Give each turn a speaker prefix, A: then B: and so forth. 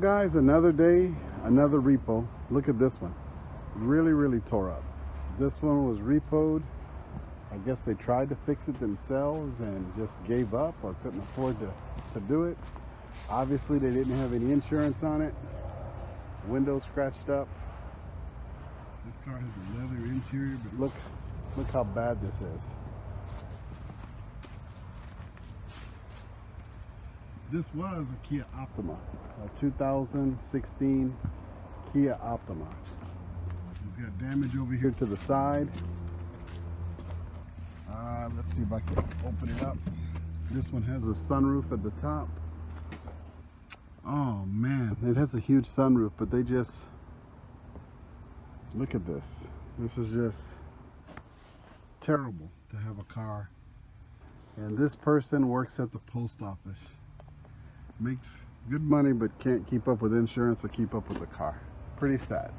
A: guys, another day, another repo. Look at this one. Really tore up. This one was repoed. I guess they tried to fix it themselves and just gave up or couldn't afford to do it. Obviously they didn't have any insurance on it. Windows scratched up. This car has a leather interior, but look how bad this is. This was a Kia Optima, a 2016 Kia Optima. It's got damage over here to the side. Let's see if I can open it up. This one has a sunroof at the top. Oh man, it has a huge sunroof, but they just, look at this. This is just terrible to have a car. And this person works at the post office. Makes good money, but can't keep up with insurance or keep up with the car. Pretty sad.